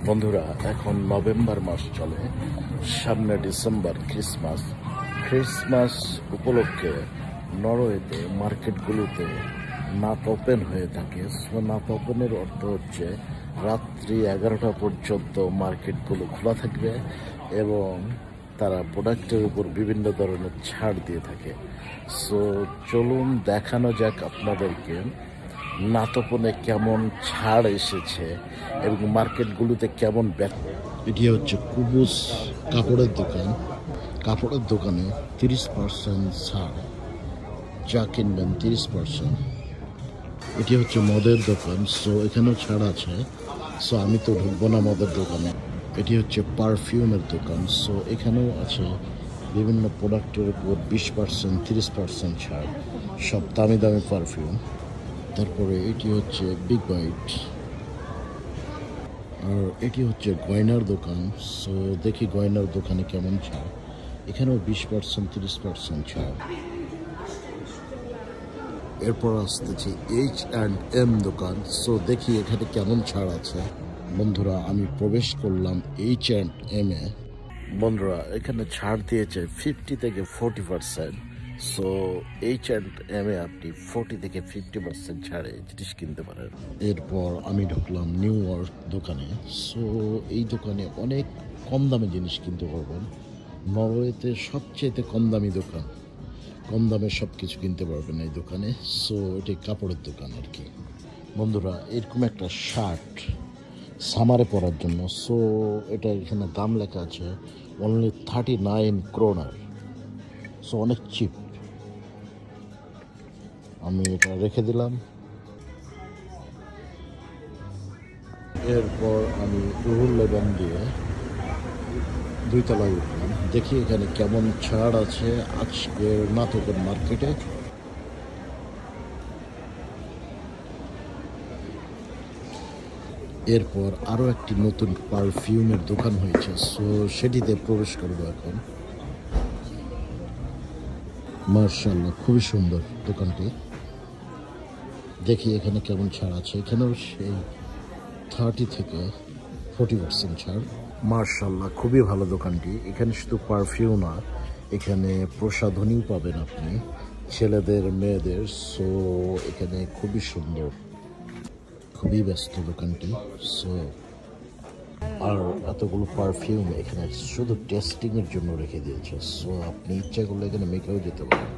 বন্ধুরা, এখন নভেম্বর মাস চলে, সামনে ডিসেম্বর, ক্রিসমাস উপলক্ষে নরওয়েতে মার্কেটগুলোতে নাত ওপেন হয়ে থাকে। সো নাত ওপেনের অর্থ হচ্ছে রাত্রি 11টা পর্যন্ত মার্কেটগুলো খোলা থাকবে এবং তারা প্রোডাক্টের উপর বিভিন্ন ধরনের ছাড় দিয়ে থাকে। সো চলুন দেখানো যাক আপনাদেরকে নাতপনে কেমন ছাড় এসেছে এবং মার্কেটগুলোতে কেমন এটি হচ্ছে কুবুস কাপড়ের দোকান। কাপড়ের দোকানে 30% ছাড়, যা কিনবেন 30%। এটি হচ্ছে মদের দোকান, সো এখানেও ছাড় আছে। সো আমি তো ঢুকবো না মদের দোকানে। এটি হচ্ছে পারফিউমের দোকান, সো এখানেও আছে বিভিন্ন প্রোডাক্টের উপর 20%, 30% ছাড়, সব দামি দামি পারফিউম। তারপরে এটি হচ্ছে বিগ বাইট, আর এটি হচ্ছে গয়নার দোকান। সো দেখি গয়নার দোকানে কেমন ছাড়। এখানেও 20%, 30% ছাড়। এরপর আসতেছি H&M দোকান। সো দেখি এখানে কেমন ছাড় আছে। বন্ধুরা, আমি প্রবেশ করলাম H&M এ। বন্ধুরা, এখানে ছাড় দিয়েছে 50 থেকে 40%। সো H&M এ আপনি 40 থেকে 50% ছাড়ে জিনিস কিনতে পারেন। এরপর আমি ঢুকলাম নিউ ইয়র্ক দোকানে। সো এই দোকানে অনেক কম দামে জিনিস কিনতে পারবেন। নরওয়েতে সবচেয়ে কম দামি দোকান, কম দামে সব কিছু কিনতে পারবেন এই দোকানে। সো এটি কাপড়ের দোকান আর কি। বন্ধুরা, এরকম একটা শার্ট সামারে পরার জন্য। সো এটা এখানে দাম লেখা আছে অনলি 39 ক্রোনার। সো অনেক চিপ। আমি এটা রেখে দিলাম। এরপর আমি লুলুলেমন দিয়ে 2 তলায় উঠলাম। দেখি এখানে কেমন ছাড় আছে আজকের নাটকের মার্কেটে। এরপর আরও একটি নতুন পারফিউমের দোকান হয়েছে, সো সেটিতে প্রবেশ করবো এখন। মার্শাল্লাহ, খুবই সুন্দর দোকানটি। দেখি এখানে কেমন ছাড় আছে। এখানেও সেই 30 থেকে 40% ছাড়। মার্শাল্লাহ, খুবই ভালো দোকানটি। এখানে শুধু পারফিউম না, এখানে প্রসাধনীও পাবেন আপনি, ছেলেদের মেয়েদের। সো এখানে খুবই সুন্দর, খুবই ব্যস্ত দোকানটি। সো আর এতগুলো পারফিউম এখানে শুধু টেস্টিংয়ের জন্য রেখে দিয়েছে। সো আপনি ইচ্ছা করলে এখানে মেখেও যেতে পারেন।